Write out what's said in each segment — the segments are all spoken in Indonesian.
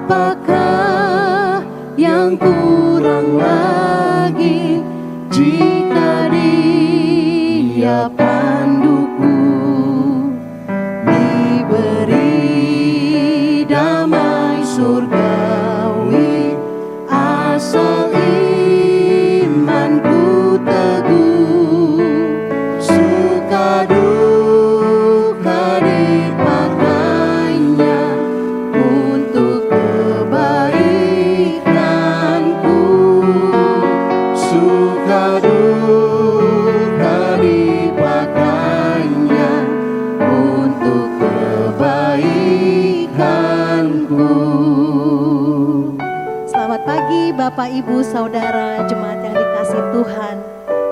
Apakah yang kurang lagi jika Dia panduku, diberi damai surgawi, asal imanku teguh, suka duka dipakainya untuk kebaikanku, suka duka dipakainya untuk kebaikanku. Selamat pagi Bapak Ibu Saudara jemaat yang dikasihi Tuhan.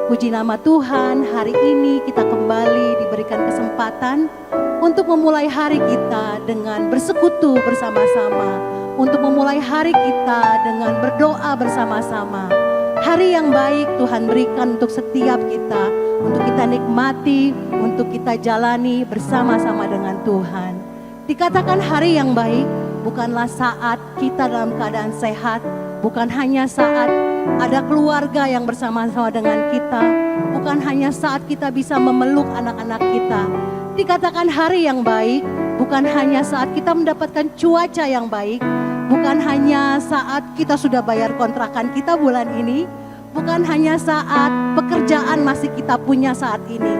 Puji nama Tuhan, hari ini kita kembali diberikan kesempatan untuk memulai hari kita dengan bersekutu bersama-sama, untuk memulai hari kita dengan berdoa bersama-sama. Hari yang baik Tuhan berikan untuk setiap kita, untuk kita nikmati, untuk kita jalani bersama-sama dengan Tuhan. Dikatakan hari yang baik bukanlah saat kita dalam keadaan sehat, bukan hanya saat ada keluarga yang bersama-sama dengan kita, bukan hanya saat kita bisa memeluk anak-anak kita. Dikatakan hari yang baik bukan hanya saat kita mendapatkan cuaca yang baik, bukan hanya saat kita sudah bayar kontrakan kita bulan ini, bukan hanya saat pekerjaan masih kita punya saat ini,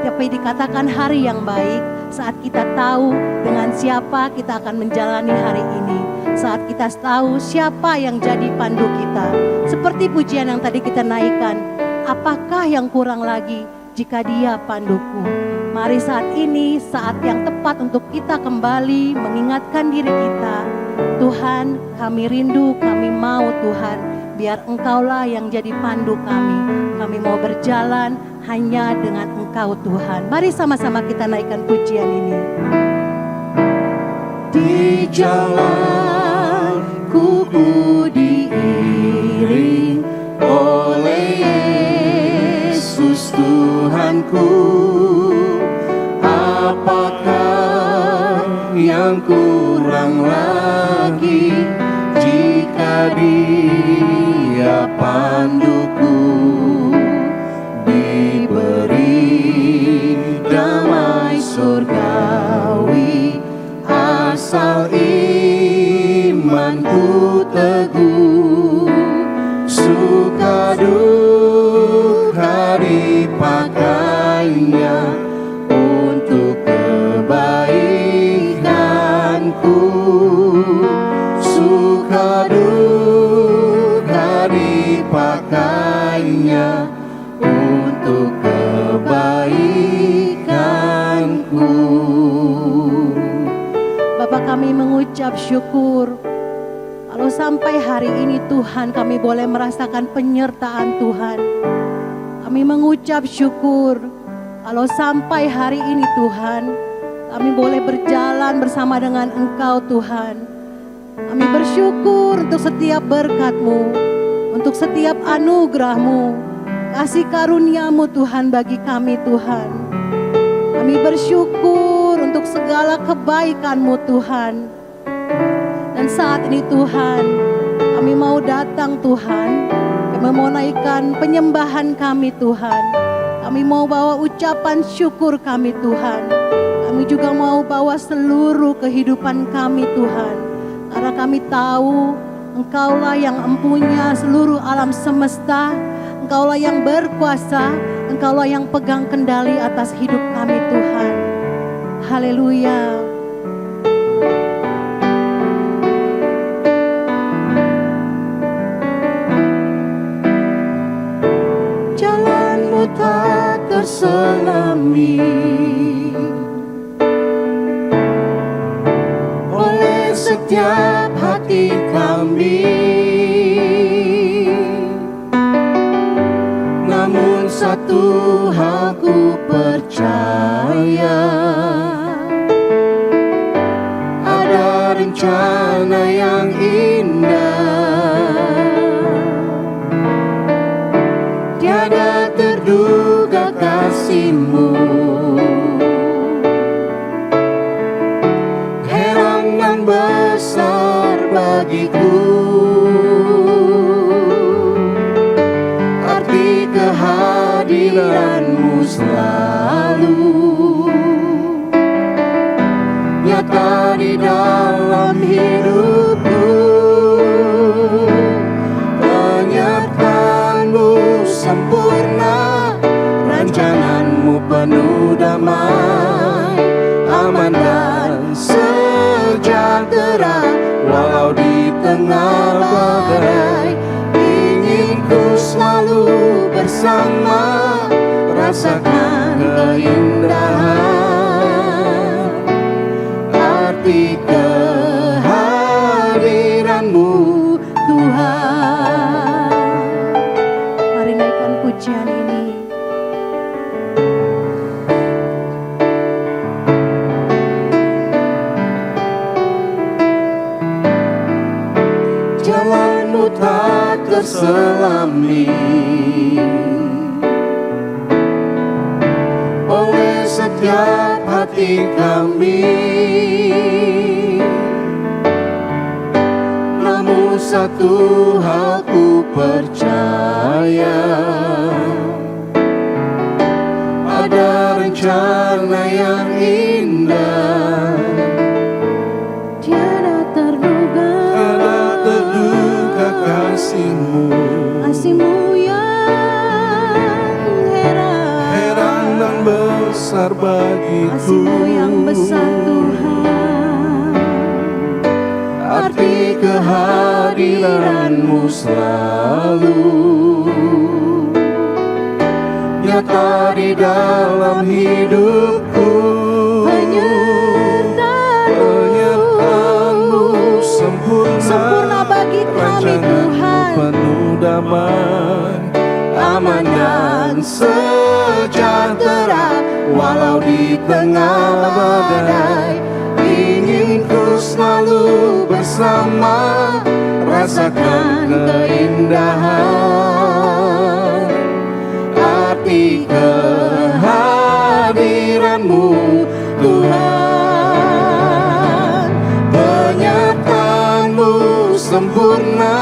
tapi dikatakan hari yang baik saat kita tahu dengan siapa kita akan menjalani hari ini, saat kita tahu siapa yang jadi pandu kita. Seperti pujian yang tadi kita naikkan, apakah yang kurang lagi jika Dia panduku. Mari saat ini saat yang tepat untuk kita kembali mengingatkan diri kita, Tuhan kami rindu, kami mau Tuhan, biar Engkaulah yang jadi pandu kami. Kami mau berjalan hanya dengan Engkau Tuhan. Mari sama-sama kita naikkan pujian ini. Di jalanku ku diiring oleh Yesus Tuhanku. Apakah yang kurang lagi jika Dia panduku, diberi damai surgawi, asal imanku teguh, suka duka dipakainya untuk kebaikanku, suka duka dipakainya untuk kebaikanku. Bapa, kami mengucap syukur kalau sampai hari ini Tuhan kami boleh merasakan penyertaan Tuhan. Kami mengucap syukur kalau sampai hari ini Tuhan kami boleh berjalan bersama dengan Engkau Tuhan. Kami bersyukur untuk setiap berkat-Mu, untuk setiap anugerah-Mu, kasih karunia-Mu Tuhan bagi kami Tuhan. Kami bersyukur untuk segala kebaikan-Mu Tuhan. Dan saat ini Tuhan, kami mau datang Tuhan, kami mau naikkan penyembahan kami Tuhan. Kami mau bawa ucapan syukur kami Tuhan. Kami juga mau bawa seluruh kehidupan kami Tuhan. Karena kami tahu Engkaulah yang empunya seluruh alam semesta. Engkaulah yang berkuasa, Engkaulah yang pegang kendali atas hidup kami Tuhan. Haleluya. Jalanmu tak terselami oleh setiap hati kami, namun satu hal ku percaya, ada rencana yang indah, tiada terduga kasih-Mu. Heran dan besar bagiku. Arti kehadiranmu selalu nyata di dalam hidupku. Penyertaanmu sempurna, rancanganmu penuh damai, aman dan sejahtera walau di tengah badai. Ingin ku selalu bersama, rasakan keindahan arti kehadiranmu Tuhan. Mari naikkan pujian ini. Jalanmu tak terselami oleh setiap hati kami, namun satu hal ku percaya, ada rencana yang indah. Tiada terduga kasihmu yang heran dan besar bagiku. Kasihmu yang besar Tuhan, arti kehadiranmu selalu nyata di dalam hidupku. Penyertaanmu sempurna bagi kami Tuhan, penuh damai, aman dan sejahtera walau di tengah badai. Ingin ku selalu bersama, rasakan keindahan arti kehadiranmu Tuhan. Penyertaanmu sempurna,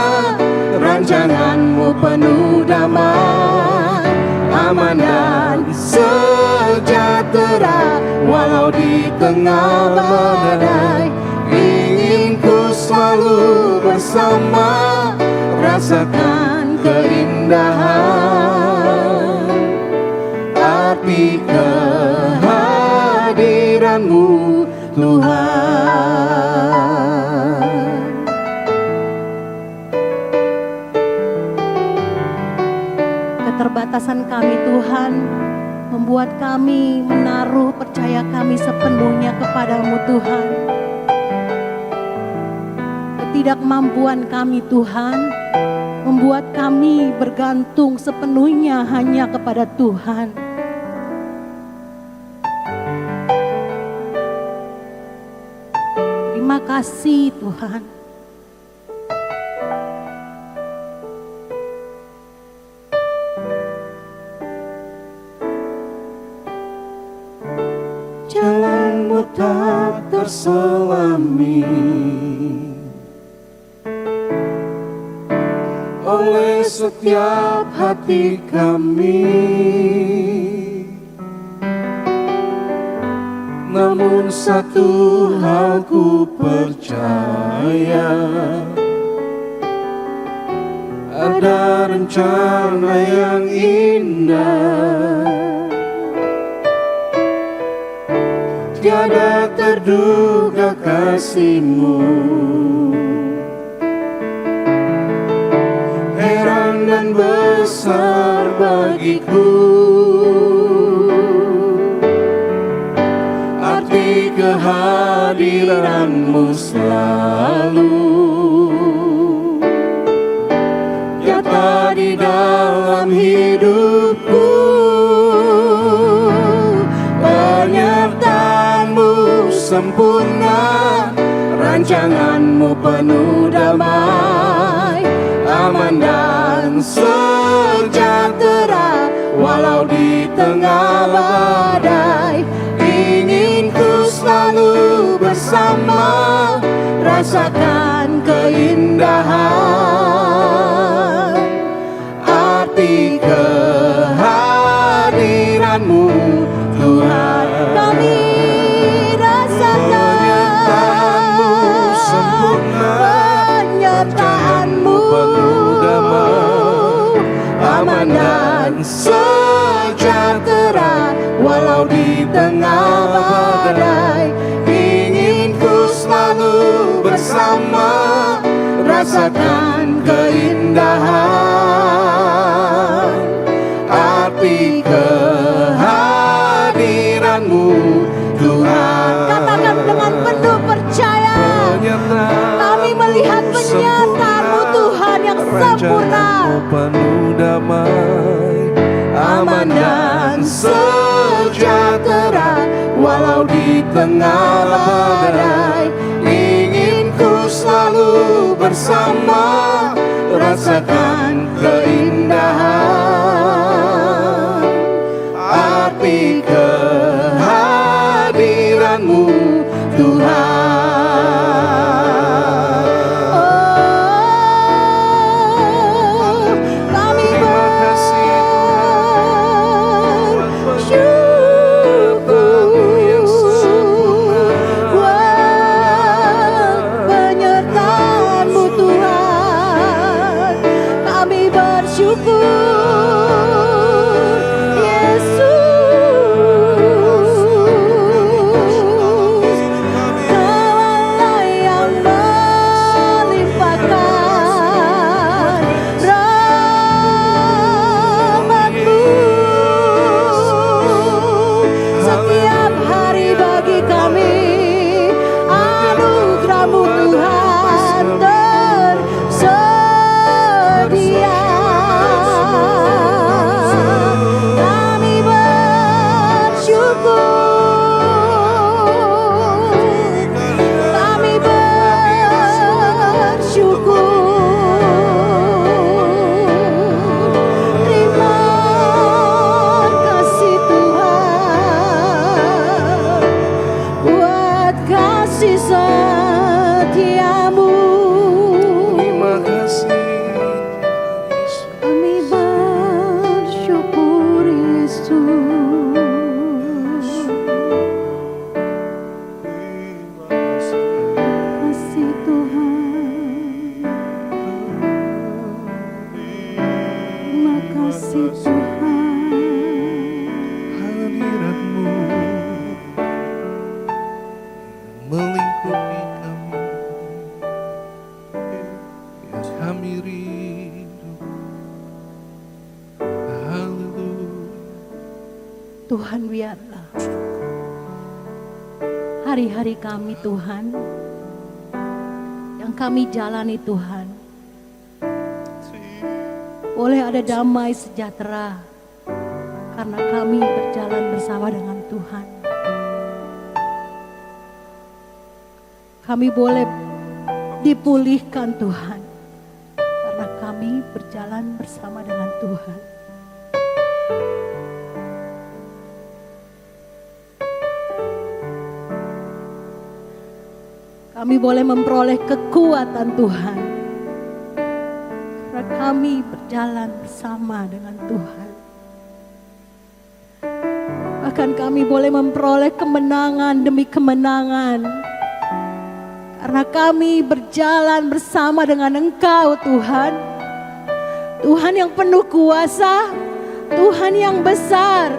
rancanganmu penuh damai, aman dan sejahtera walau di tengah badai. Ingin ku selalu bersama, rasakan keindahan arti kehadiranmu Tuhan. Keterbatasan kami Tuhan membuat kami menaruh percaya kami sepenuhnya kepadamu Tuhan. Ketidakmampuan kami Tuhan membuat kami bergantung sepenuhnya hanya kepada Tuhan. Terima kasih Tuhan. Jalanmu tak terselami oleh setiap hati kami, namun satu hal ku percaya, ada rencana yang indah. Tiada terduga kasihmu, heran dan besar bagiku. Arti kehadiranmu selalu nyata di dalam hidupku. Penyertaanmu sempurna, rancanganmu penuh damai, aman dan sejahtera walau di tengah badai. Ingin ku selalu bersama, rasakan Rasakan keindahan arti kehadiran-Mu Tuhan. Kami rasakan penyertaan-Mu penuh damai, aman dan sejahtera walau di tengah badai. Ingin ku selalu bersama, rasakan keindahan arti kehadiran-Mu Tuhan. Katakan dengan penuh percaya, kami melihat penyertaan-Mu Tuhan yang sempurna, penuh damai, aman dan sejahtera walau di tengah badai. Ingin ku selalu bersama, rasakan keindahan arti kehadiran-Mu Tuhan. Oh, kami penyertaan-Mu Tuhan, kami bersyukur Yesus. Kaulah yang melimpahkan rahmat-Mu setiap hari bagi kami. Anugerah-Mu Tuhan tersedia. Kami bersyukur, kami bersyukur. Terima kasih Tuhan buat kasih setia-Mu. Terima kasih Yesus. Kami bersyukur Yesus. Kasih Tuhan. Terima kasih Tuhan. Hadirat-Mu melingkupi kami, kami rindu. Haleluya. Tuhan, biarlah hari-hari kami Tuhan yang kami jalani Tuhan boleh ada damai sejahtera karena kami berjalan bersama dengan Tuhan. Kami boleh dipulihkan Tuhan karena kami berjalan bersama dengan Tuhan. Kami boleh memperoleh kekuatan Tuhan karena kami berjalan bersama dengan Tuhan. Bahkan kami boleh memperoleh kemenangan demi kemenangan karena kami berjalan bersama dengan Engkau Tuhan. Tuhan yang penuh kuasa, Tuhan yang besar,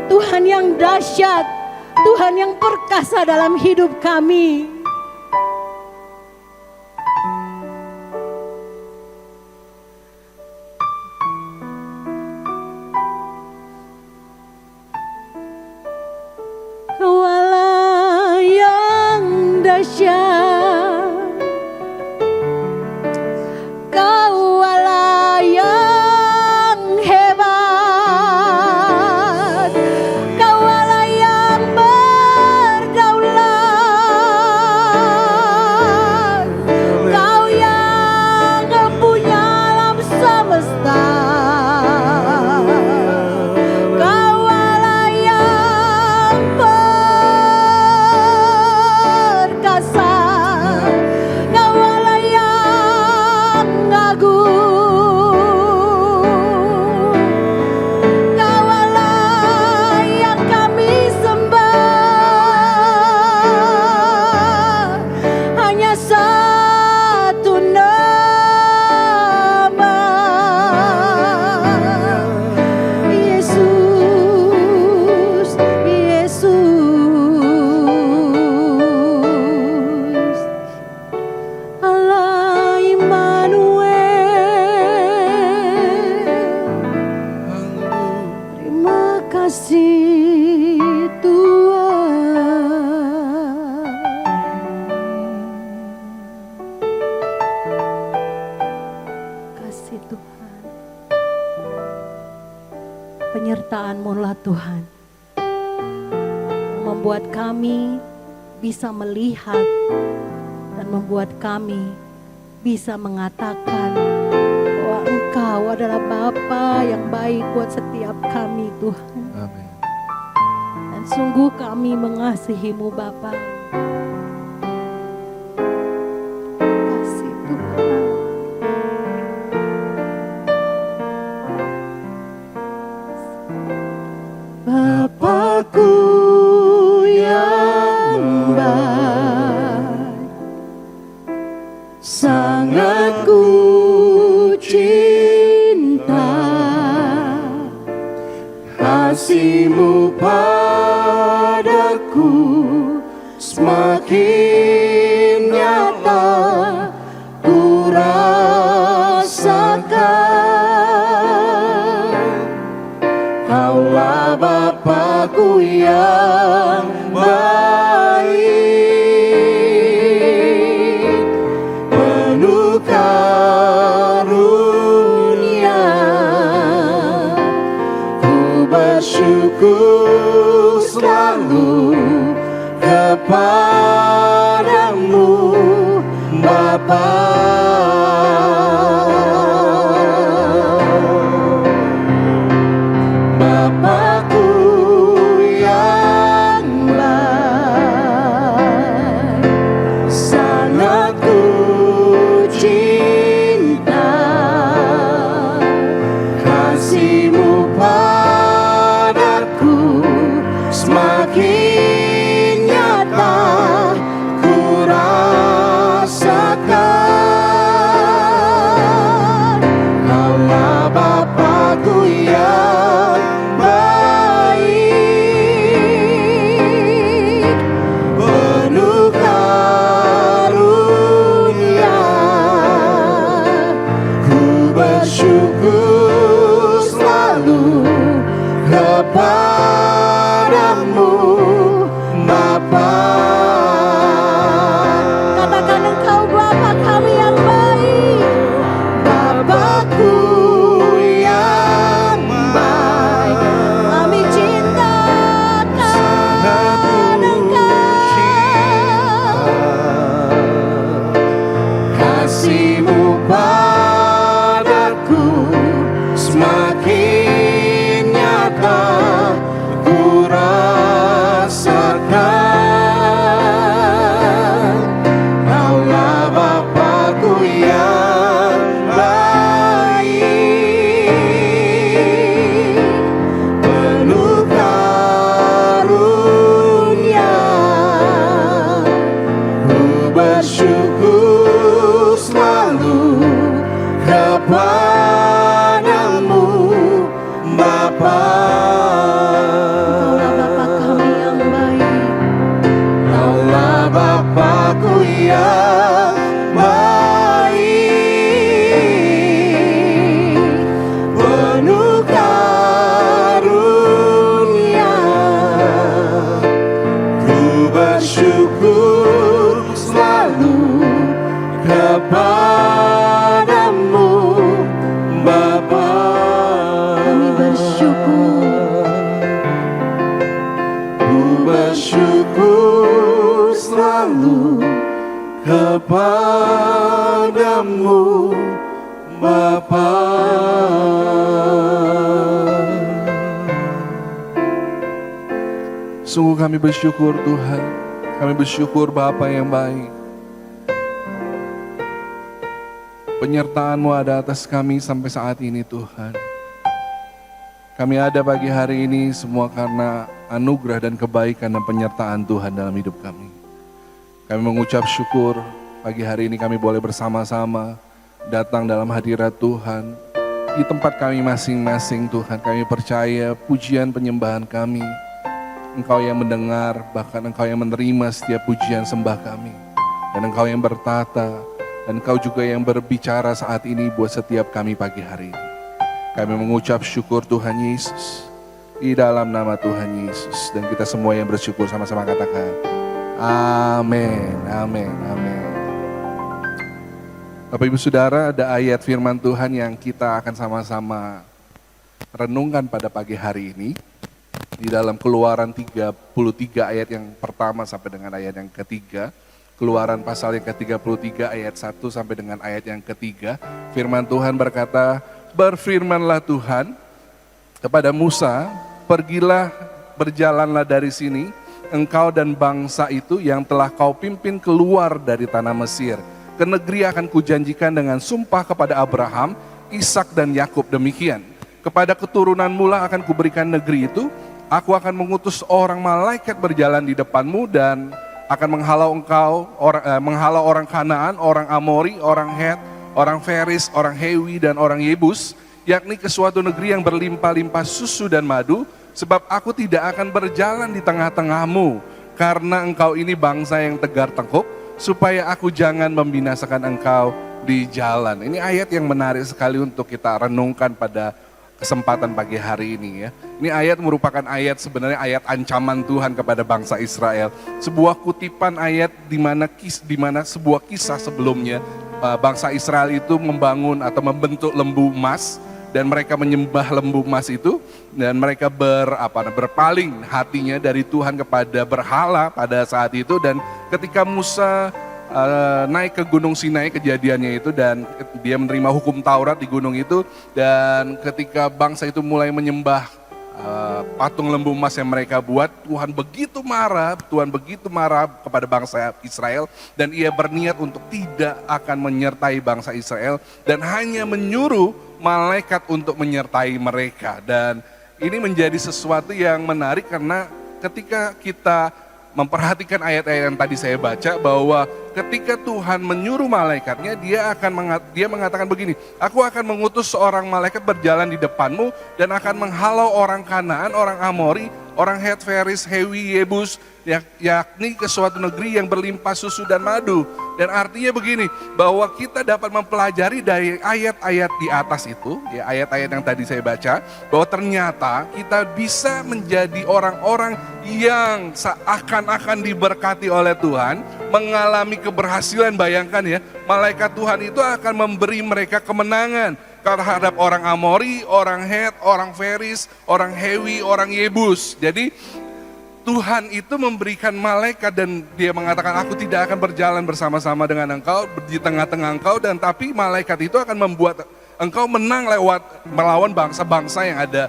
Tuhan yang dahsyat, Tuhan yang perkasa dalam hidup kami. Kaulah yang dahsyat, Kaulah yang hebat, Kaulah yang berdaulat. satu nama, Yesus, Yesus, Allah Immanuel. Terima kasih Tuhan. Kasih Tuhan. Penyertaan-Mu lah Tuhan, yang membuat kami bisa melihat dan membuat kami bisa mengatakan bahwa Engkau adalah Bapa yang baik buat setiap kami Tuhan. Amin. Dan sungguh kami mengasihi-Mu Bapa. Kasih Tuhan. Bapakku yang baik, sangat ku cinta, kasih-Mu padaku semakin nyata ku rasakan. Kaulah Bapakku yang baik, penuh karunia. Ku bersyukur selalu kepadamu Bapa. Bapakku yang baik, sangat ku cinta, kasih-Mu padaku semakin nyata ku rasakan. Kaulah Bapakku yang baik, penuh karunia. Ku bersyukur selalu kepadamu Bapa. Katakan Engkau Bapa kami yang baik, Bapakku yang baik, kami cintakan Engkau. Kasih-Mu padaku semakin nyata ku rasakan. Kaulah Bapakku yang baik, penuh karunia. Ku bersyukur selalu kepadamu Bapa. Kaulah Bapa kami yang baik, Kaulah Bapakku yang baik, penuh karunia. Ku bersyukur selalu kepadamu Bapa. Kami bersyukur, ku bersyukur selalu kepadamu Bapa. Sungguh kami bersyukur Tuhan. Kami bersyukur Bapa yang baik. Penyertaan-Mu ada atas kami sampai saat ini Tuhan. Kami ada pagi hari ini semua karena anugerah dan kebaikan dan penyertaan Tuhan dalam hidup kami. Kami mengucap syukur Pagi hari ini kami boleh bersama-sama datang dalam hadirat Tuhan. Di tempat kami masing-masing Tuhan, kami percaya pujian penyembahan kami, Engkau yang mendengar, bahkan Engkau yang menerima setiap pujian sembah kami. Dan Engkau yang bertata, dan Engkau juga yang berbicara saat ini buat setiap kami pagi hari ini. Kami mengucap syukur Tuhan Yesus, di dalam nama Tuhan Yesus. Dan kita semua yang bersyukur sama-sama katakan, amin, amin, amin. Bapak Ibu Saudara, ada ayat firman Tuhan yang kita akan sama-sama renungkan pada pagi hari ini. Di dalam Keluaran 33 ayat yang pertama sampai dengan ayat yang ketiga. Keluaran pasal yang ke-33 ayat 1 sampai dengan ayat yang ketiga. Firman Tuhan berkata, berfirmanlah Tuhan kepada Musa, pergilah, berjalanlah dari sini, engkau dan bangsa itu yang telah kau pimpin keluar dari tanah Mesir, ke negeri akan kujanjikan dengan sumpah kepada Abraham, Ishak dan Yakub demikian. Kepada keturunan mula akan kuberikan negeri itu, aku akan mengutus orang malaikat berjalan di depanmu dan akan menghalau orang Kanaan, orang Amori, orang Het, orang Feris, orang Hewi dan orang Yebus, yakni ke suatu negeri yang berlimpah-limpah susu dan madu, sebab aku tidak akan berjalan di tengah-tengahmu, karena engkau ini bangsa yang tegar tengkuk, supaya aku jangan membinasakan engkau di jalan. Ini ayat yang menarik sekali untuk kita renungkan pada kesempatan pagi hari ini ya. Ini ayat merupakan ayat sebenarnya ayat ancaman Tuhan kepada bangsa Israel. Sebuah kutipan ayat di mana sebuah kisah sebelumnya bangsa Israel itu membangun atau membentuk lembu emas dan mereka menyembah lembu emas itu dan mereka berpaling hatinya dari Tuhan kepada berhala pada saat itu. Dan ketika Musa naik ke Gunung Sinai kejadiannya itu dan dia menerima hukum Taurat di gunung itu, dan ketika bangsa itu mulai menyembah patung lembu emas yang mereka buat, Tuhan begitu marah kepada bangsa Israel dan ia berniat untuk tidak akan menyertai bangsa Israel dan hanya menyuruh malaikat untuk menyertai mereka. Dan ini menjadi sesuatu yang menarik karena ketika kita memperhatikan ayat-ayat yang tadi saya baca, bahwa ketika Tuhan menyuruh malaikatnya, dia mengatakan begini, aku akan mengutus seorang malaikat berjalan di depanmu dan akan menghalau orang Kanaan, orang Amori, orang Het, Feris, Hewi, Yebus, yakni ke suatu negeri yang berlimpah susu dan madu. Dan artinya begini, bahwa kita dapat mempelajari dari ayat-ayat di atas itu, ya ayat-ayat yang tadi saya baca, bahwa ternyata kita bisa menjadi orang-orang yang seakan-akan diberkati oleh Tuhan, mengalami keberhasilan. Bayangkan ya, malaikat Tuhan itu akan memberi mereka kemenangan terhadap orang Amori, orang Het, orang Feris, orang Hewi, orang Yebus. Jadi Tuhan itu memberikan malaikat dan dia mengatakan aku tidak akan berjalan bersama-sama dengan engkau di tengah-tengah engkau, dan tapi malaikat itu akan membuat engkau menang melawan bangsa-bangsa yang ada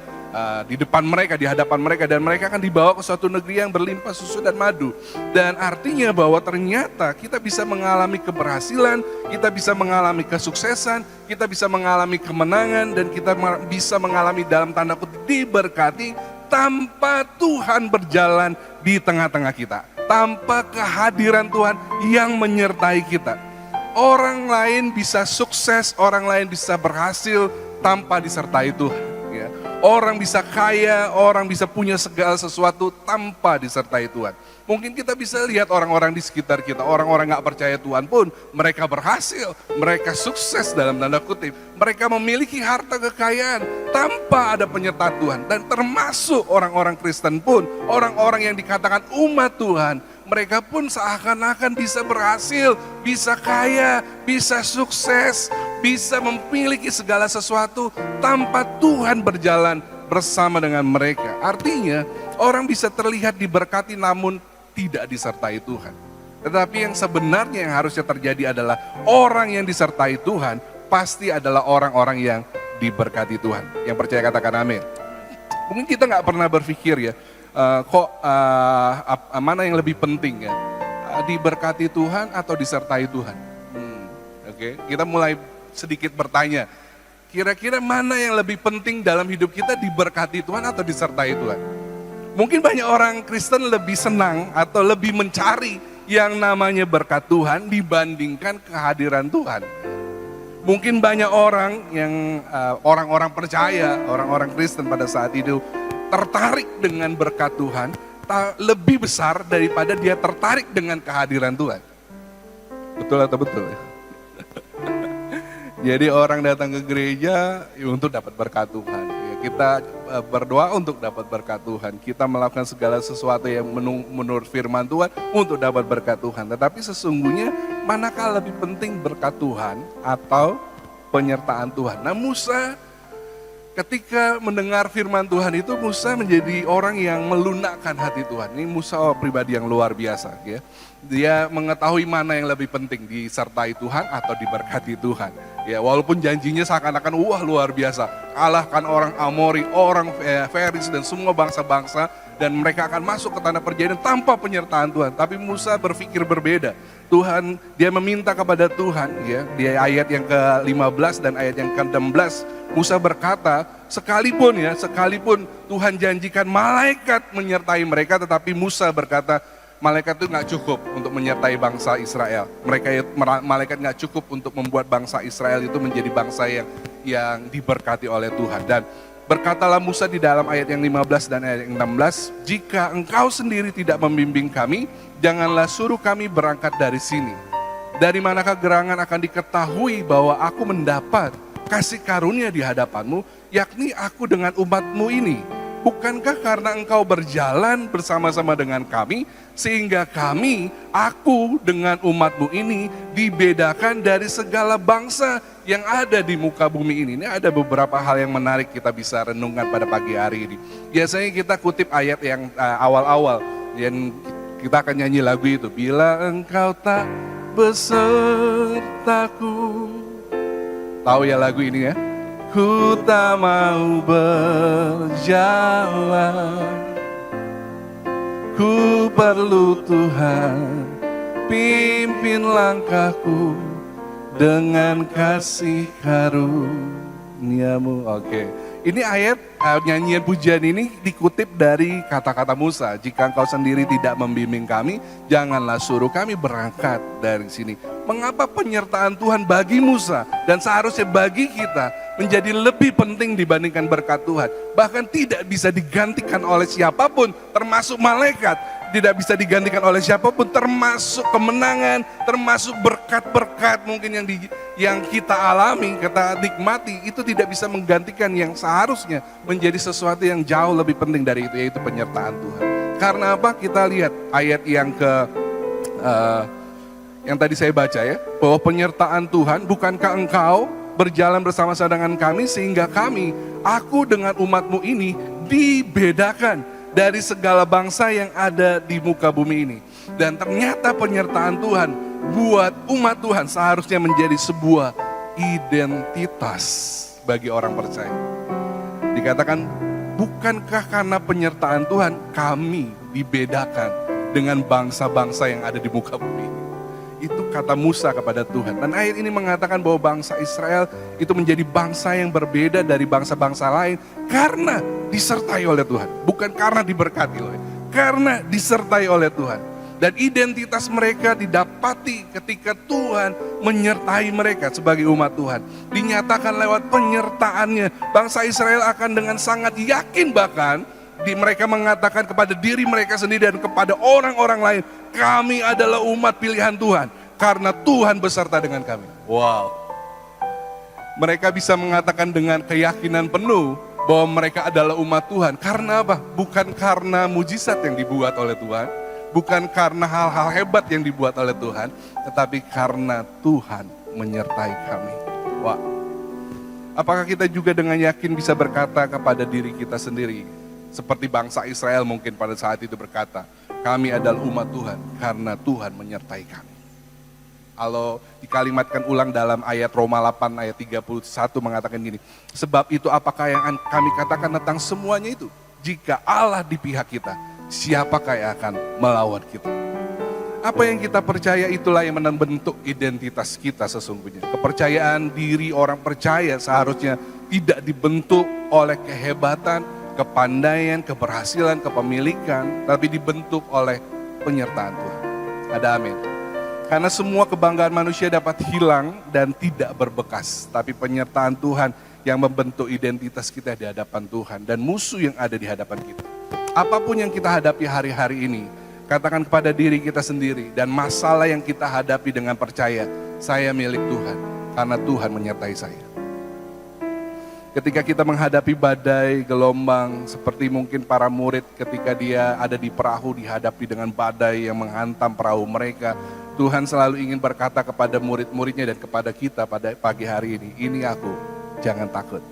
di depan mereka, di hadapan mereka, dan mereka akan dibawa ke suatu negeri yang berlimpah susu dan madu. Dan artinya bahwa ternyata kita bisa mengalami keberhasilan, kita bisa mengalami kesuksesan, kita bisa mengalami kemenangan, dan kita bisa mengalami dalam tanda kutip diberkati tanpa Tuhan berjalan di tengah-tengah kita, tanpa kehadiran Tuhan yang menyertai kita. Orang lain bisa sukses, orang lain bisa berhasil tanpa disertai Tuhan. Ya. Orang bisa kaya, orang bisa punya segala sesuatu tanpa disertai Tuhan. Mungkin kita bisa lihat orang-orang di sekitar kita, orang-orang gak percaya Tuhan pun, mereka berhasil, mereka sukses dalam tanda kutip. Mereka memiliki harta kekayaan tanpa ada penyertaan Tuhan. Dan termasuk orang-orang Kristen pun, orang-orang yang dikatakan umat Tuhan, mereka pun seakan-akan bisa berhasil, bisa kaya, bisa sukses, bisa memiliki segala sesuatu tanpa Tuhan berjalan bersama dengan mereka. Artinya orang bisa terlihat diberkati namun tidak disertai Tuhan. Tetapi yang sebenarnya yang harusnya terjadi adalah orang yang disertai Tuhan pasti adalah orang-orang yang diberkati Tuhan. Yang percaya katakan amin. Mungkin kita gak pernah berpikir ya, mana yang lebih penting ya, diberkati Tuhan atau disertai Tuhan. Oke, kita mulai sedikit bertanya, kira-kira mana yang lebih penting dalam hidup kita, diberkati Tuhan atau disertai Tuhan? Mungkin banyak orang Kristen lebih senang atau lebih mencari yang namanya berkat Tuhan dibandingkan kehadiran Tuhan. Mungkin banyak orang yang orang-orang percaya, orang-orang Kristen pada saat itu tertarik dengan berkat Tuhan lebih besar daripada dia tertarik dengan kehadiran Tuhan. Betul atau betul? Jadi orang datang ke gereja untuk dapat berkat Tuhan. Kita berdoa untuk dapat berkat Tuhan. Kita melakukan segala sesuatu yang menurut firman Tuhan untuk dapat berkat Tuhan. Tetapi sesungguhnya manakah lebih penting berkat Tuhan atau penyertaan Tuhan? Nah, Musa ketika mendengar firman Tuhan itu, Musa menjadi orang yang melunakkan hati Tuhan. Ini Musa pribadi yang luar biasa, ya. Dia mengetahui mana yang lebih penting, disertai Tuhan atau diberkati Tuhan. Ya, walaupun janjinya seakan-akan wah luar biasa, kalahkan orang Amori, orang Feris dan semua bangsa-bangsa, dan mereka akan masuk ke tanah perjanjian tanpa penyertaan Tuhan. Tapi Musa berpikir berbeda. Tuhan, dia meminta kepada Tuhan, ya, di ayat yang ke-15 dan ayat yang ke-16, Musa berkata, sekalipun Tuhan janjikan malaikat menyertai mereka, tetapi Musa berkata, malaikat itu nggak cukup untuk menyertai bangsa Israel. Malaikat nggak cukup untuk membuat bangsa Israel itu menjadi bangsa yang diberkati oleh Tuhan. Dan berkatalah Musa di dalam ayat yang 15 dan ayat yang 16, jika engkau sendiri tidak membimbing kami, janganlah suruh kami berangkat dari sini. Dari manakah gerangan akan diketahui bahwa aku mendapat kasih karunia di hadapanmu, yakni aku dengan umatmu ini. Bukankah karena engkau berjalan bersama-sama dengan kami, sehingga aku dengan umatmu ini dibedakan dari segala bangsa yang ada di muka bumi ini. Ini ada beberapa hal yang menarik kita bisa renungkan pada pagi hari ini. Biasanya kita kutip ayat yang awal-awal, yang kita akan nyanyi lagu itu. Bila engkau tak besertaku. Tahu ya lagu ini ya? Ku tak mau berjalan, ku perlu Tuhan, pimpin langkahku dengan kasih karuniamu. Oke. Ini ayat nyanyian pujian ini dikutip dari kata-kata Musa. Jika engkau sendiri tidak membimbing kami, janganlah suruh kami berangkat dari sini. Mengapa penyertaan Tuhan bagi Musa dan seharusnya bagi kita menjadi lebih penting dibandingkan berkat Tuhan? Bahkan tidak bisa digantikan oleh siapapun, termasuk malaikat. Tidak bisa digantikan oleh siapapun, termasuk kemenangan, termasuk berkat-berkat mungkin yang kita alami, kita nikmati, itu tidak bisa menggantikan yang seharusnya menjadi sesuatu yang jauh lebih penting dari itu, yaitu penyertaan Tuhan. Karena apa? Kita lihat ayat yang yang tadi saya baca ya, bahwa penyertaan Tuhan, bukankah engkau berjalan bersama-sama dengan kami sehingga aku dengan umatmu ini dibedakan dari segala bangsa yang ada di muka bumi ini. Dan ternyata penyertaan Tuhan buat umat Tuhan seharusnya menjadi sebuah identitas bagi orang percaya. Dikatakan, bukankah karena penyertaan Tuhan kami dibedakan dengan bangsa-bangsa yang ada di muka bumi ini. Itu kata Musa kepada Tuhan. Dan ayat ini mengatakan bahwa bangsa Israel itu menjadi bangsa yang berbeda dari bangsa-bangsa lain karena disertai oleh Tuhan. Bukan karena diberkati oleh, karena disertai oleh Tuhan. Dan identitas mereka didapati ketika Tuhan menyertai mereka sebagai umat Tuhan. Dinyatakan lewat penyertaannya. Bangsa Israel akan dengan sangat yakin bahkan mereka mengatakan kepada diri mereka sendiri dan kepada orang-orang lain, kami adalah umat pilihan Tuhan karena Tuhan beserta dengan kami. Wow. Mereka bisa mengatakan dengan keyakinan penuh bahwa mereka adalah umat Tuhan. Karena apa? Bukan karena mujizat yang dibuat oleh Tuhan, bukan karena hal-hal hebat yang dibuat oleh Tuhan, tetapi karena Tuhan menyertai kami. Wah. Apakah kita juga dengan yakin bisa berkata kepada diri kita sendiri, seperti bangsa Israel mungkin pada saat itu berkata, kami adalah umat Tuhan karena Tuhan menyertai kami. Kalau dikalimatkan ulang dalam ayat Roma 8 ayat 31 mengatakan gini, sebab itu apakah yang kami katakan tentang semuanya itu? Jika Allah di pihak kita, siapakah yang akan melawan kita? Apa yang kita percaya itulah yang membentuk identitas kita sesungguhnya. Kepercayaan diri orang percaya seharusnya tidak dibentuk oleh kehebatan, kepandaian, keberhasilan, kepemilikan, tapi dibentuk oleh penyertaan Tuhan. Ada amin. Karena semua kebanggaan manusia dapat hilang dan tidak berbekas. Tapi penyertaan Tuhan yang membentuk identitas kita di hadapan Tuhan dan musuh yang ada di hadapan kita. Apapun yang kita hadapi hari-hari ini, katakan kepada diri kita sendiri dan masalah yang kita hadapi dengan percaya, saya milik Tuhan karena Tuhan menyertai saya. Ketika kita menghadapi badai, gelombang, seperti mungkin para murid ketika dia ada di perahu dihadapi dengan badai yang menghantam perahu mereka, Tuhan selalu ingin berkata kepada murid-muridnya dan kepada kita pada pagi hari ini aku, jangan takut.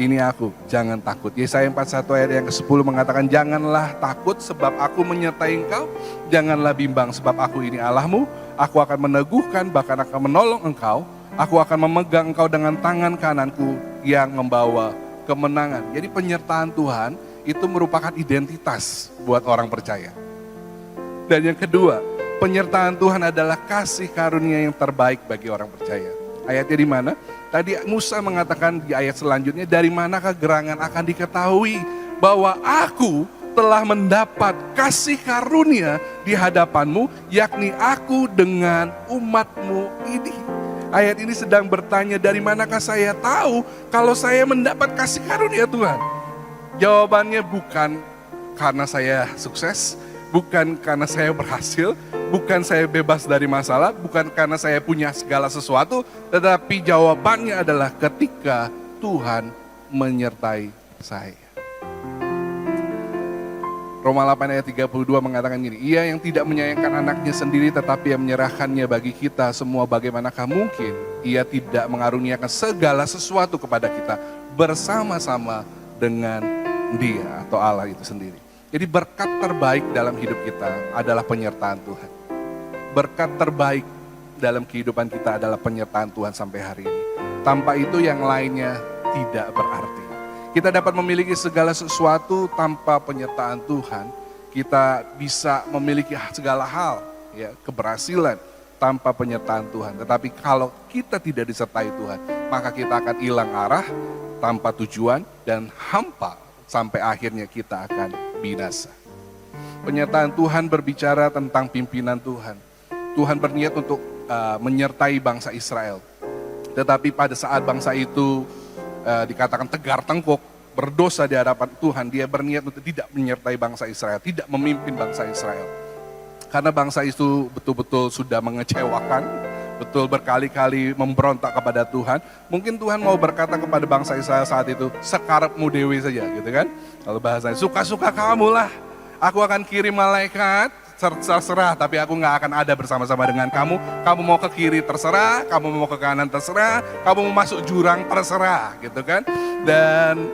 Ini aku, jangan takut. Yesaya 41 ayat yang ke-10 mengatakan, janganlah takut sebab aku menyertai engkau, janganlah bimbang sebab aku ini Allahmu, aku akan meneguhkan bahkan akan menolong engkau, aku akan memegang engkau dengan tangan kananku yang membawa kemenangan. Jadi penyertaan Tuhan itu merupakan identitas buat orang percaya. Dan yang kedua, penyertaan Tuhan adalah kasih karunia yang terbaik bagi orang percaya. Ayatnya di mana? Tadi Musa mengatakan di ayat selanjutnya, dari manakah gerangan akan diketahui bahwa aku telah mendapat kasih karunia di hadapanmu, yakni aku dengan umatmu ini. Ayat ini sedang bertanya, dari manakah saya tahu kalau saya mendapat kasih karunia Tuhan? Jawabannya bukan karena saya sukses, bukan karena saya berhasil, bukan saya bebas dari masalah, bukan karena saya punya segala sesuatu, tetapi jawabannya adalah ketika Tuhan menyertai saya. Roma 8 ayat 32 mengatakan gini, ia yang tidak menyayangkan anaknya sendiri tetapi yang menyerahkannya bagi kita semua, bagaimanakah mungkin ia tidak mengaruniakan segala sesuatu kepada kita bersama-sama dengan Dia atau Allah itu sendiri. Jadi berkat terbaik dalam hidup kita adalah penyertaan Tuhan. Berkat terbaik dalam kehidupan kita adalah penyertaan Tuhan sampai hari ini. Tanpa itu yang lainnya tidak berarti. Kita dapat memiliki segala sesuatu tanpa penyertaan Tuhan. Kita bisa memiliki segala hal, ya, keberhasilan tanpa penyertaan Tuhan. Tetapi kalau kita tidak disertai Tuhan, maka kita akan hilang arah, tanpa tujuan, dan hampa sampai akhirnya kita akan binasa. Penyertaan Tuhan berbicara tentang pimpinan Tuhan. Tuhan berniat untuk menyertai bangsa Israel. Tetapi pada saat bangsa itu dikatakan tegar tengkuk, berdosa di hadapan Tuhan, dia berniat untuk tidak menyertai bangsa Israel, tidak memimpin bangsa Israel. Karena bangsa itu betul-betul sudah mengecewakan, betul berkali-kali memberontak kepada Tuhan. Mungkin Tuhan mau berkata kepada bangsa Israel saat itu, sekarepmu dewe saja gitu kan. Kalau bahasanya, suka-suka kamu lah, aku akan kirim malaikat, terserah, tapi aku gak akan ada bersama-sama dengan kamu. Kamu mau ke kiri terserah, kamu mau ke kanan terserah, kamu mau masuk jurang terserah gitu kan. Dan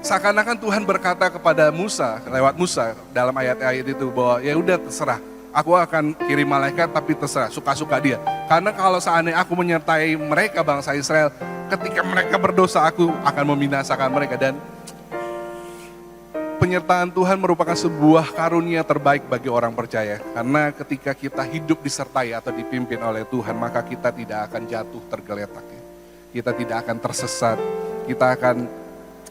seakan-akan Tuhan berkata kepada Musa, lewat Musa dalam ayat-ayat itu bahwa ya udah terserah, aku akan kirim malaikat tapi terserah, suka-suka dia. Karena kalau seandainya aku menyertai mereka bangsa Israel, ketika mereka berdosa aku akan membinasakan mereka. Dan penyertaan Tuhan merupakan sebuah karunia terbaik bagi orang percaya. Karena ketika kita hidup disertai atau dipimpin oleh Tuhan, maka kita tidak akan jatuh tergeletak. Kita tidak akan tersesat, kita akan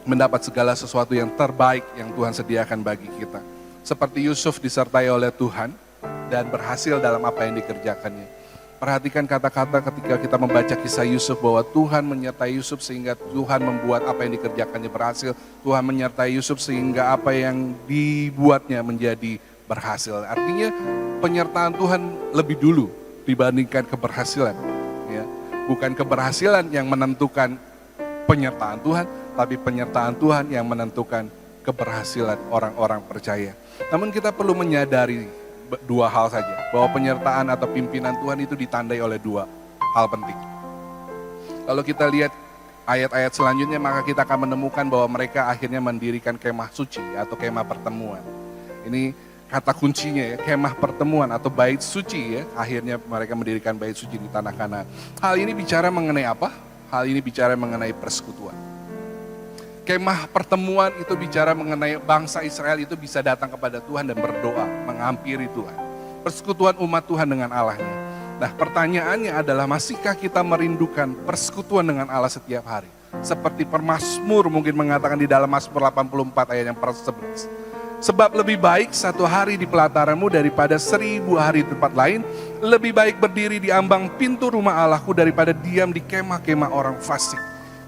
mendapat segala sesuatu yang terbaik yang Tuhan sediakan bagi kita. Seperti Yusuf disertai oleh Tuhan dan berhasil dalam apa yang dikerjakannya. Perhatikan kata-kata ketika kita membaca kisah Yusuf bahwa Tuhan menyertai Yusuf sehingga Tuhan membuat apa yang dikerjakannya berhasil. Tuhan menyertai Yusuf sehingga apa yang dibuatnya menjadi berhasil. Artinya penyertaan Tuhan lebih dulu dibandingkan keberhasilan. Ya. Bukan keberhasilan yang menentukan penyertaan Tuhan, tapi penyertaan Tuhan yang menentukan keberhasilan orang-orang percaya. Namun kita perlu menyadari dua hal saja, bahwa penyertaan atau pimpinan Tuhan itu ditandai oleh dua hal penting. Kalau kita lihat ayat-ayat selanjutnya, maka kita akan menemukan bahwa mereka akhirnya mendirikan kemah suci atau kemah pertemuan. Ini kata kuncinya ya, kemah pertemuan atau bait suci ya, akhirnya mereka mendirikan bait suci di tanah Kanaan. Hal ini bicara mengenai apa? Hal ini bicara mengenai persekutuan. Kemah pertemuan itu bicara mengenai bangsa Israel itu bisa datang kepada Tuhan dan berdoa, menghampiri Tuhan. Persekutuan umat Tuhan dengan Allahnya. Nah pertanyaannya adalah, masihkah kita merindukan persekutuan dengan Allah setiap hari? Seperti Mazmur mungkin mengatakan di dalam Mazmur 84 ayat yang 11. Sebab lebih baik 1 hari di pelataranmu daripada 1000 hari di tempat lain. Lebih baik berdiri di ambang pintu rumah Allahku daripada diam di kemah-kemah orang fasik.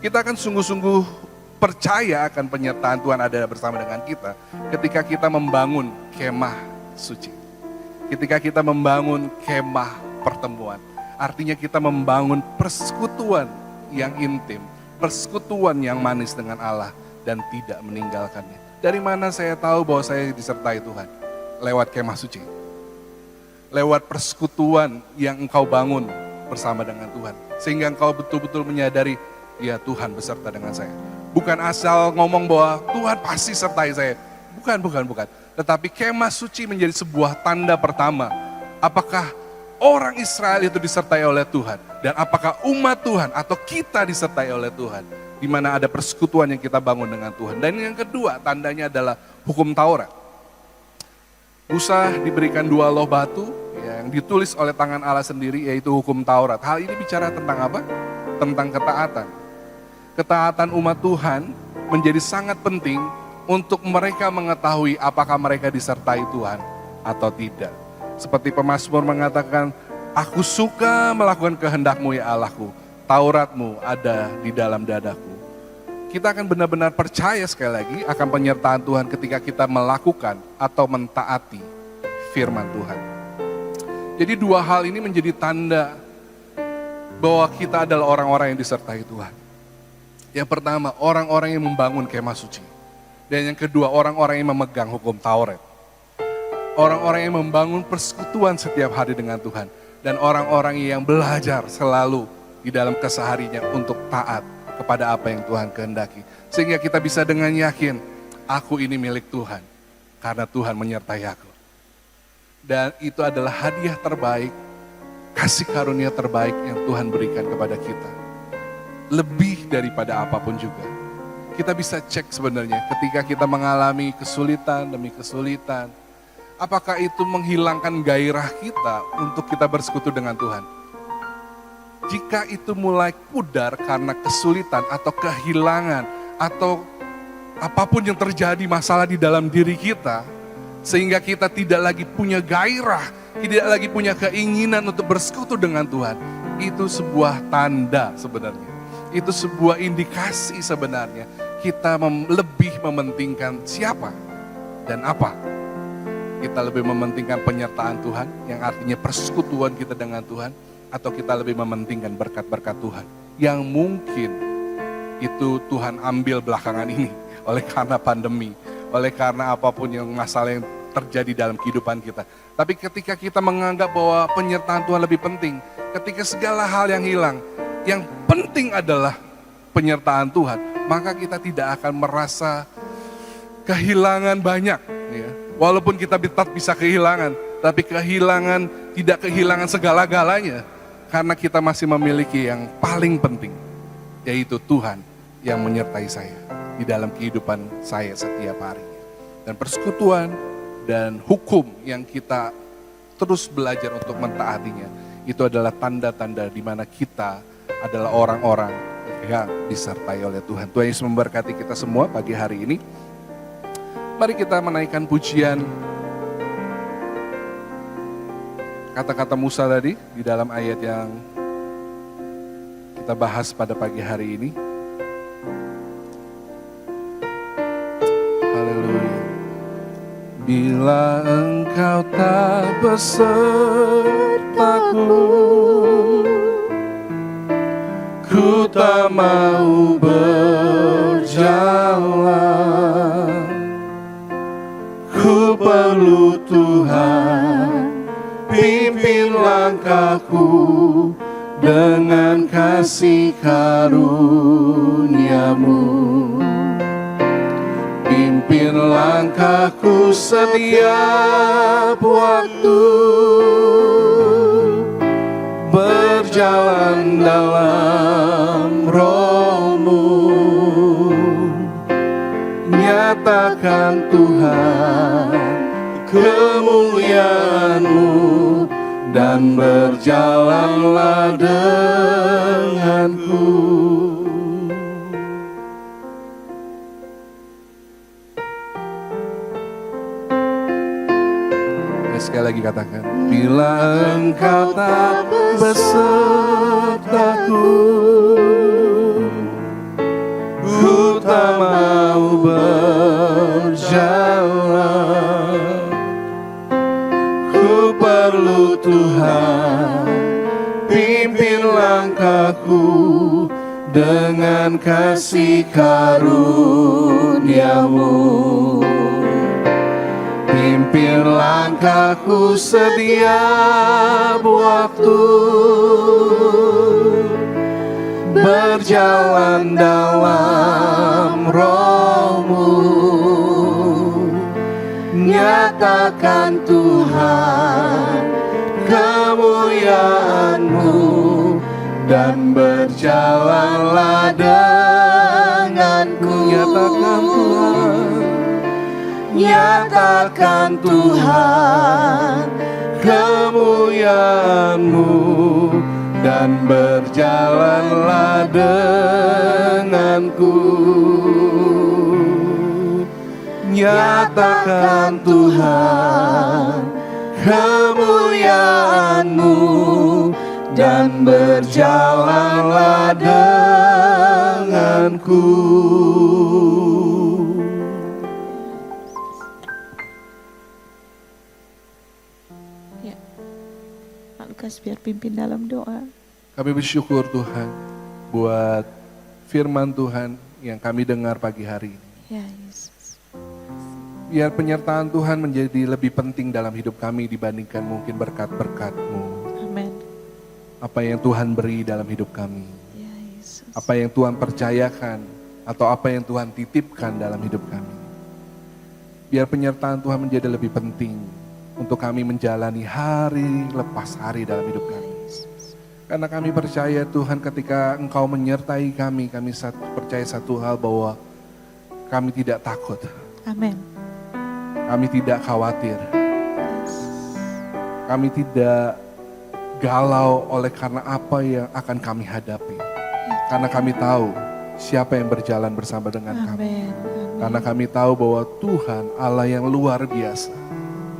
Kita akan sungguh-sungguh percaya akan penyertaan Tuhan ada bersama dengan kita ketika kita membangun kemah suci. Ketika kita membangun kemah pertemuan. Artinya kita membangun persekutuan yang intim, persekutuan yang manis dengan Allah dan tidak meninggalkannya. Dari mana saya tahu bahwa saya disertai Tuhan? Lewat kemah suci. Lewat persekutuan yang engkau bangun bersama dengan Tuhan. Sehingga engkau betul-betul menyadari, ya Tuhan beserta dengan saya. Bukan asal ngomong bahwa Tuhan pasti sertai saya. Bukan. Tetapi kemah suci menjadi sebuah tanda pertama. Apakah orang Israel itu disertai oleh Tuhan? Dan apakah umat Tuhan atau kita disertai oleh Tuhan? Di mana ada persekutuan yang kita bangun dengan Tuhan. Dan yang kedua tandanya adalah hukum Taurat. Musa diberikan 2 loh batu yang ditulis oleh tangan Allah sendiri, yaitu hukum Taurat. Hal ini bicara tentang apa? Tentang ketaatan. Ketaatan umat Tuhan menjadi sangat penting untuk mereka mengetahui apakah mereka disertai Tuhan atau tidak. Seperti pemazmur mengatakan, aku suka melakukan kehendak-Mu ya Allahku. Taurat-Mu ada di dalam dadaku. Kita akan benar-benar percaya sekali lagi akan penyertaan Tuhan ketika kita melakukan atau mentaati firman Tuhan. Jadi 2 hal ini menjadi tanda bahwa kita adalah orang-orang yang disertai Tuhan. Yang pertama, orang-orang yang membangun kemah suci. Dan yang kedua, orang-orang yang memegang hukum Taurat. Orang-orang yang membangun persekutuan setiap hari dengan Tuhan. Dan orang-orang yang belajar selalu di dalam kesehariannya untuk taat kepada apa yang Tuhan kehendaki. Sehingga kita bisa dengan yakin, aku ini milik Tuhan. Karena Tuhan menyertai aku. Dan itu adalah hadiah terbaik, kasih karunia terbaik yang Tuhan berikan kepada kita. Lebih daripada apapun juga. Kita bisa cek sebenarnya ketika kita mengalami kesulitan demi kesulitan. Apakah itu menghilangkan gairah kita untuk kita bersekutu dengan Tuhan? Jika itu mulai pudar karena kesulitan atau kehilangan atau apapun yang terjadi masalah di dalam diri kita, sehingga kita tidak lagi punya gairah, tidak lagi punya keinginan untuk bersekutu dengan Tuhan, itu sebuah tanda sebenarnya. Itu sebuah indikasi sebenarnya kita lebih mementingkan siapa dan apa. Kita lebih mementingkan penyertaan Tuhan yang artinya persekutuan kita dengan Tuhan, atau kita lebih mementingkan berkat-berkat Tuhan yang mungkin itu Tuhan ambil belakangan ini oleh karena pandemi, oleh karena apapun yang masalah yang terjadi dalam kehidupan kita. Tapi ketika kita menganggap bahwa penyertaan Tuhan lebih penting, ketika segala hal yang hilang, yang penting adalah penyertaan Tuhan, maka kita tidak akan merasa kehilangan banyak. Ya. Walaupun kita tetap bisa kehilangan, tapi kehilangan tidak kehilangan segala-galanya. Karena kita masih memiliki yang paling penting, yaitu Tuhan yang menyertai saya di dalam kehidupan saya setiap hari. Dan persekutuan dan hukum yang kita terus belajar untuk mentaatinya, itu adalah tanda-tanda di mana kita adalah orang-orang yang disertai oleh Tuhan. Tuhan Yesus memberkati kita semua pagi hari ini. Mari kita menaikkan pujian. Kata-kata Musa tadi di dalam ayat yang kita bahas pada pagi hari ini. Haleluya. Bila engkau tak besertaku, ku tak mau berjalan. Ku perlu Tuhan, pimpin langkahku dengan kasih karunia-Mu. Pimpin langkahku setiap waktu, berjalan dalam Roh-Mu. Nyatakan Tuhan kemuliaan-Mu dan berjalanlah denganku. katakan, bila Engkau tak besertaku, ku tak mau berjalan. Ku perlu Tuhan, pimpin langkahku dengan kasih karunia-Mu. Pimpin langkahku setiap waktu, berjalan dalam Roh-Mu. Nyatakan Tuhan kemuliaan-Mu, dan berjalanlah denganku. Nyatakan Tuhan, nyatakan Tuhan kemuliaan-Mu, dan berjalanlah denganku. Nyatakan Tuhan kemuliaan-Mu, dan berjalanlah denganku. Ya, Pak Lukas biar pimpin dalam doa. Kami bersyukur Tuhan buat firman Tuhan yang kami dengar pagi hari ini. Ya Yesus. Biar penyertaan Tuhan menjadi lebih penting dalam hidup kami dibandingkan mungkin berkat-berkat-Mu. Amin. Apa yang Tuhan beri dalam hidup kami. Ya Yesus. Apa yang Tuhan percayakan atau apa yang Tuhan titipkan dalam hidup kami. Biar penyertaan Tuhan menjadi lebih penting untuk kami menjalani hari lepas hari dalam hidup kami. Karena kami percaya Tuhan, ketika Engkau menyertai kami percaya satu hal, bahwa kami tidak takut. Amin. Kami tidak khawatir. Kami tidak galau oleh karena apa yang akan kami hadapi. Karena kami tahu siapa yang berjalan bersama dengan kami. Amin. Karena kami tahu bahwa Tuhan Allah yang luar biasa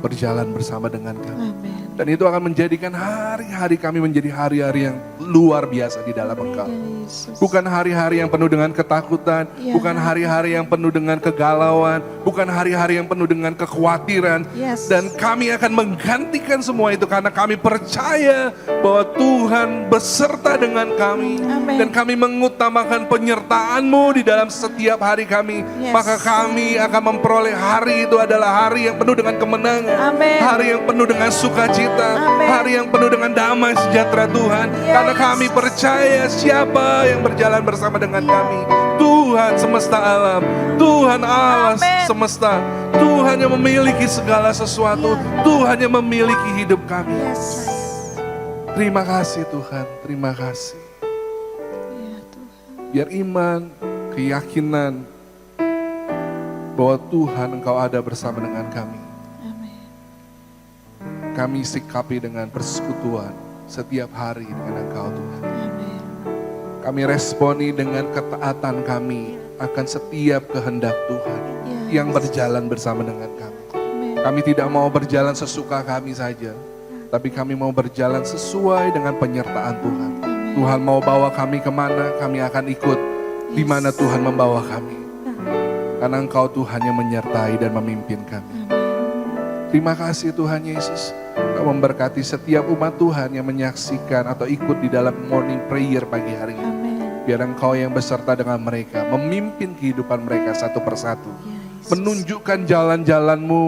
berjalan bersama dengan kami. Amin. Dan itu akan menjadikan hari-hari kami menjadi hari-hari yang luar biasa di dalam Engkau. Ya Yesus. Bukan hari-hari yang penuh dengan ketakutan, Ya. bukan hari-hari yang penuh dengan kegalauan, bukan hari-hari yang penuh dengan kekhawatiran. Yes. Dan kami akan menggantikan semua itu karena kami percaya bahwa Tuhan beserta dengan kami. Amin. Dan kami mengutamakan penyertaan-Mu di dalam setiap hari kami. Yes. Maka kami akan memperoleh hari itu adalah hari yang penuh dengan kemenangan. Amin. Hari yang penuh dengan sukacita. Amin. Hari yang penuh dengan damai sejahtera Tuhan. Yes. Karena kami percaya siapa yang berjalan bersama dengan kami. Tuhan semesta alam. Tuhan Allah Amin. semesta. Tuhan yang memiliki segala sesuatu. Tuhan yang memiliki hidup kami. Yes. Terima kasih Tuhan. Terima kasih. Ya Tuhan. Biar iman, keyakinan bahwa Tuhan Engkau ada bersama dengan kami. Amin. Kami sikapi dengan persekutuan setiap hari dengan Engkau Tuhan. Amin. Kami responi dengan ketaatan kami akan setiap kehendak Tuhan Ya. yang berjalan bersama dengan kami. Amin. Kami tidak mau berjalan sesuka kami saja, tapi kami mau berjalan sesuai dengan penyertaan Tuhan. Amin. Tuhan mau bawa kami kemana, kami akan ikut di mana Tuhan membawa kami. Karena Engkau Tuhan yang menyertai dan memimpin kami. Amin. Terima kasih Tuhan Yesus. Kau memberkati setiap umat Tuhan yang menyaksikan atau ikut di dalam morning prayer pagi hari ini. Amin. Biar Engkau yang beserta dengan mereka, memimpin kehidupan mereka satu persatu. Ya Yesus. Menunjukkan jalan-jalan-Mu,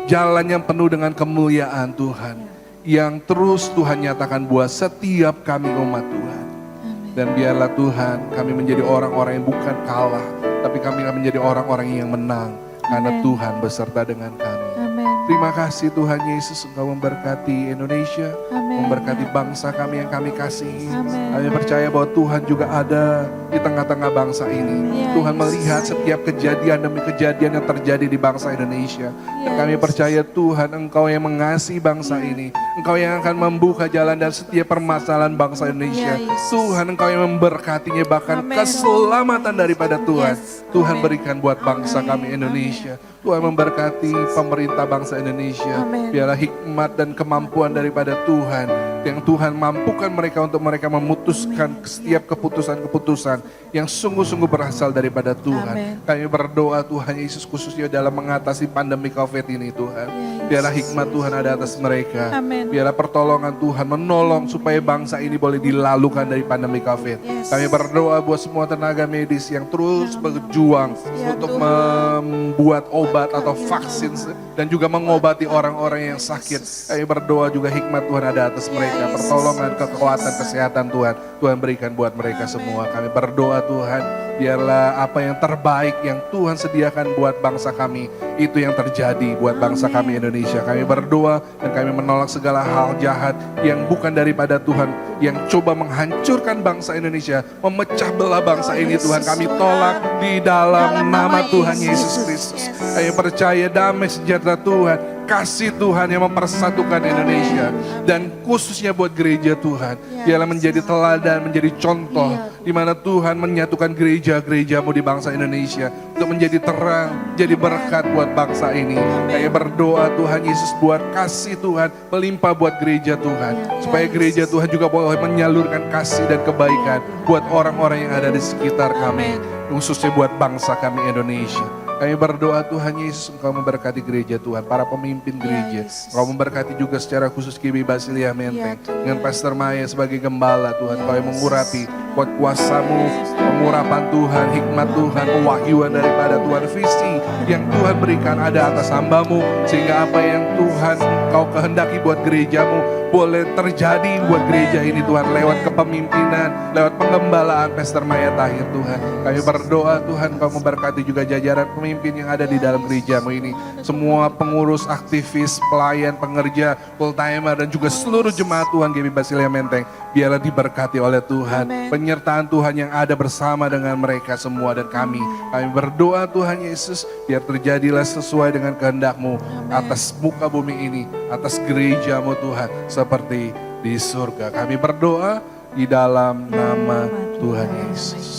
jalan yang penuh dengan kemuliaan Tuhan. Yang terus Tuhan nyatakan buat setiap kami umat Tuhan. Amin. Dan biarlah Tuhan kami menjadi orang-orang yang bukan kalah, tapi kami akan menjadi orang-orang yang menang. Karena Amin. Tuhan beserta dengan kami. Amin. Terima kasih Tuhan Yesus, Engkau memberkati Indonesia. Amin. Amin. memberkati bangsa kami yang kami kasihi. Amin. Kami percaya bahwa Tuhan juga ada di tengah-tengah bangsa ini. Yes. Tuhan melihat setiap kejadian demi kejadian yang terjadi di bangsa Indonesia. Dan kami percaya Tuhan, Engkau yang mengasihi bangsa ini. Engkau yang akan membuka jalan dan setiap permasalahan bangsa Indonesia. Yes. Tuhan, Engkau yang memberkatinya, bahkan Amin. keselamatan daripada Tuhan. Yes. Tuhan Amin. berikan buat bangsa kami Indonesia. Tuhan memberkati pemerintah bangsa Indonesia. Amin. Biarlah hikmat dan kemampuan daripada Tuhan, yang Tuhan mampukan mereka untuk mereka memutuskan setiap keputusan-keputusan yang sungguh-sungguh berasal daripada Tuhan. Amin. Kami berdoa Tuhan Yesus, khususnya dalam mengatasi pandemi COVID ini Tuhan. Biarlah hikmat Tuhan ada atas mereka. Amin. Biarlah pertolongan Tuhan menolong supaya bangsa ini boleh dilalukan dari pandemi COVID. Yes. Kami berdoa buat semua tenaga medis yang terus berjuang Ya untuk Tuhan. membuat obat atau vaksin dan juga mengobati orang-orang yang sakit. Kami berdoa juga hikmat Tuhan ada atas mereka. Pertolongan, kekuatan, kesehatan Tuhan. Tuhan berikan buat mereka semua. Kami berdoa Tuhan, biarlah apa yang terbaik yang Tuhan sediakan buat bangsa kami, itu yang terjadi buat bangsa kami Indonesia. Kami berdoa dan kami menolak segala hal jahat yang bukan daripada Tuhan, yang coba menghancurkan bangsa Indonesia, memecah belah bangsa ini Tuhan. Kami tolak di dalam nama Tuhan Yesus Kristus. Kami percaya damai sejahtera Tuhan, kasih Tuhan yang mempersatukan Indonesia, dan khususnya buat gereja Tuhan, biarlah menjadi teladan, menjadi contoh di mana Tuhan menyatukan gereja-gerejamu di bangsa Indonesia untuk menjadi terang, jadi berkat buat bangsa ini. Kami berdoa Tuhan Yesus, buat kasih Tuhan melimpah buat gereja Tuhan, supaya gereja Tuhan juga boleh menyalurkan kasih dan kebaikan buat orang-orang yang ada di sekitar kami, khususnya buat bangsa kami Indonesia. Kami berdoa Tuhan Yesus, Engkau memberkati gereja Tuhan, para pemimpin gereja. Engkau memberkati juga secara khusus KB Basilia Menteng, dengan Pastor Maya sebagai gembala Tuhan. Engkau yang mengurapi buat kuasa-Mu, pengurapan Tuhan, hikmat Tuhan, pewahyuan daripada Tuhan, visi yang Tuhan berikan ada atas hamba-Mu, sehingga apa yang Tuhan Kau kehendaki buat gereja-Mu boleh terjadi buat gereja ini Tuhan, lewat kepemimpinan, lewat penggembalaan Pastor Maya Tahir Tuhan. Kami berdoa Tuhan, Kau memberkati juga jajaran pemimpin yang ada di dalam gereja-Mu ini, semua pengurus, aktivis, pelayan, pengerja, full timer, dan juga seluruh jemaat Tuhan GB Basilia Menteng, biarlah diberkati oleh Tuhan. Penyertaan Tuhan yang ada bersama dengan mereka semua dan kami. Kami berdoa Tuhan Yesus, biar terjadilah sesuai dengan kehendak-Mu atas muka bumi ini, atas gereja-Mu Tuhan, seperti di surga. Kami berdoa di dalam nama Tuhan Yesus.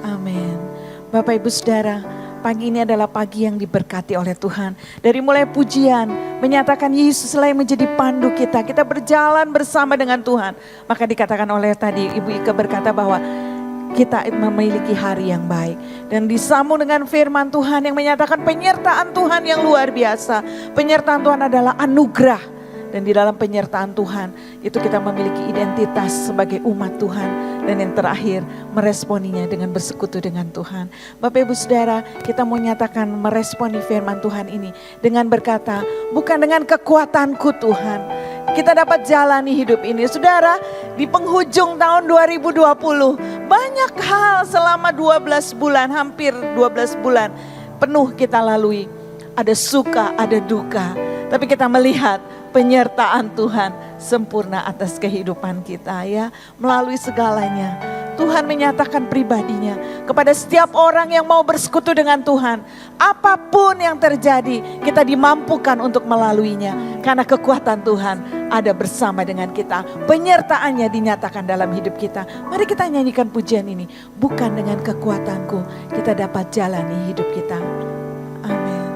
Amin. Bapak Ibu Saudara, pagi ini adalah pagi yang diberkati oleh Tuhan. Dari mulai pujian, menyatakan Yesuslah yang menjadi pandu kita. Kita berjalan bersama dengan Tuhan. Maka dikatakan oleh tadi Ibu Ika berkata bahwa kita memiliki hari yang baik. Dan disambung dengan firman Tuhan yang menyatakan penyertaan Tuhan yang luar biasa. Penyertaan Tuhan adalah anugerah. Dan di dalam penyertaan Tuhan itu kita memiliki identitas sebagai umat Tuhan. Dan yang terakhir meresponinya dengan bersekutu dengan Tuhan. Bapak Ibu Saudara, kita mau nyatakan meresponi firman Tuhan ini dengan berkata, bukan dengan kekuatanku Tuhan kita dapat jalani hidup ini. Saudara, di penghujung tahun 2020 banyak hal selama 12 bulan, hampir 12 bulan penuh kita lalui. Ada suka, ada duka, tapi kita melihat penyertaan Tuhan sempurna atas kehidupan kita ya. Melalui segalanya Tuhan menyatakan pribadinya kepada setiap orang yang mau bersekutu dengan Tuhan. Apapun yang terjadi kita dimampukan untuk melaluinya. Karena kekuatan Tuhan ada bersama dengan kita. Penyertaannya dinyatakan dalam hidup kita. Mari kita nyanyikan pujian ini. Bukan dengan kekuatanku kita dapat jalani hidup kita. Amin.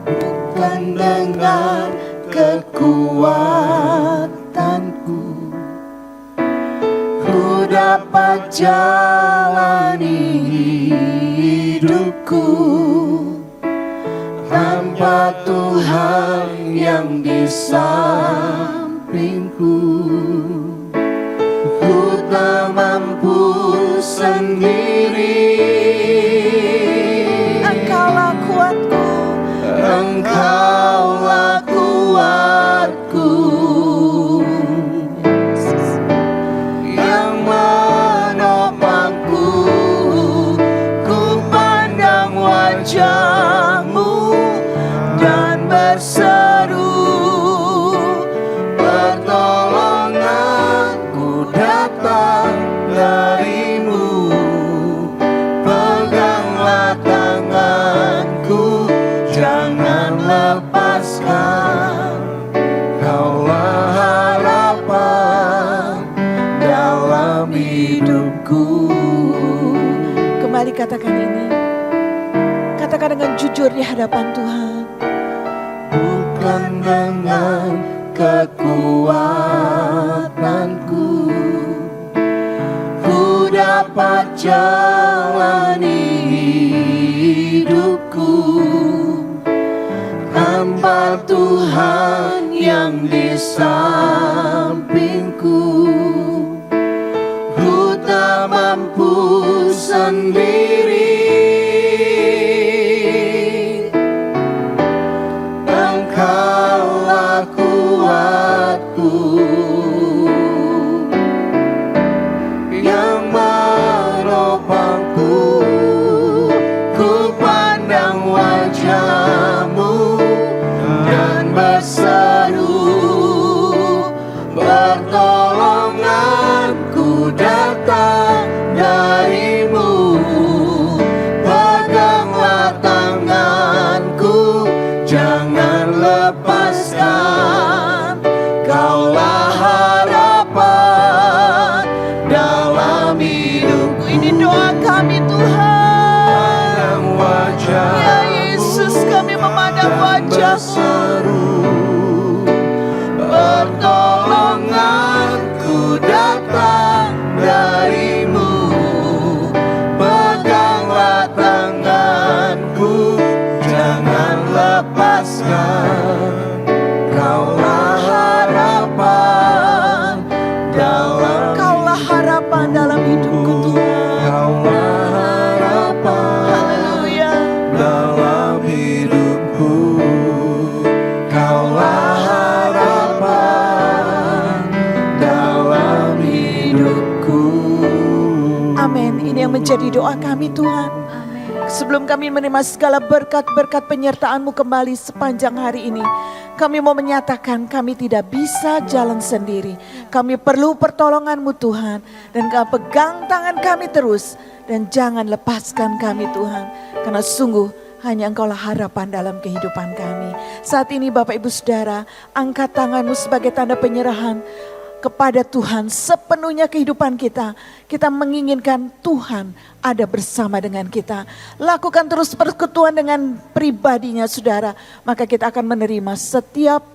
Bukan dengan kekuatanku ku dapat jalani hidupku, tanpa Tuhan yang di sampingku ku tak mampu sendiri. Engkaulah kuatku, Engkaulah kuatku yang menopangku. Ku pandang wajah-Mu dan berseru, katakan ini. Katakan dengan jujur di hadapan Tuhan. Bukan dengan kekuatanku ku dapat jalani hidupku tanpa Tuhan yang di sampingku. Ku tak mampu sendiri. Engkaulah kuatku yang menopangku. Ku pandang wajah-Mu dan berseru, pertolonganku datang dari-Mu. Peganglah tanganku, jangan lepaskan. Kaulah harapan dalam hidupku. Ini doa kami Tuhan. Ya Yesus, kami memandang wajah-Mu. Pertolonganku datang dari-Mu. Peganglah tanganku, jangan lepaskan. Kaulah harapan dalam Kaulah harapan dalam hidupku Tuhan. Kaulah harapan Haleluya. dalam hidupku. Kaulah harapan dalam hidupku. Amin. Ini yang menjadi doa kami Tuhan. Sebelum kami menerima segala berkat-berkat penyertaan-Mu kembali sepanjang hari ini, kami mau menyatakan kami tidak bisa jalan sendiri. Kami perlu pertolongan-Mu Tuhan. Dan Kau pegang tangan kami terus. Dan jangan lepaskan kami Tuhan. Karena sungguh hanya Engkaulah harapan dalam kehidupan kami. Saat ini Bapak Ibu Saudara, angkat tangan-Mu sebagai tanda penyerahan kepada Tuhan sepenuhnya kehidupan kita. Kita menginginkan Tuhan ada bersama dengan kita. Lakukan terus persekutuan dengan pribadinya saudara. Maka kita akan menerima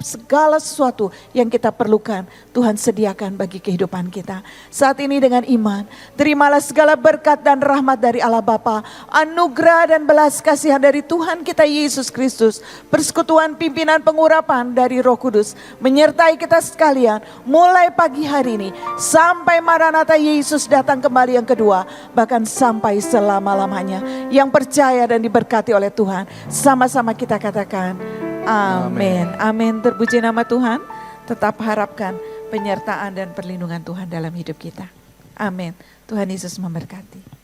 segala sesuatu yang kita perlukan. Tuhan sediakan bagi kehidupan kita. Saat ini dengan iman, terimalah segala berkat dan rahmat dari Allah Bapa, anugerah dan belas kasihan dari Tuhan kita Yesus Kristus, persekutuan pimpinan pengurapan dari Roh Kudus, menyertai kita sekalian mulai pagi hari ini sampai Maranatha Yesus datang kembali yang kedua, bahkan sampai selama-lamanya. Yang percaya dan diberkati oleh Tuhan, sama-sama kita katakan amin. Amin. Terpuji nama Tuhan. Tetap harapkan penyertaan dan perlindungan Tuhan dalam hidup kita. Amin. Tuhan Yesus memberkati.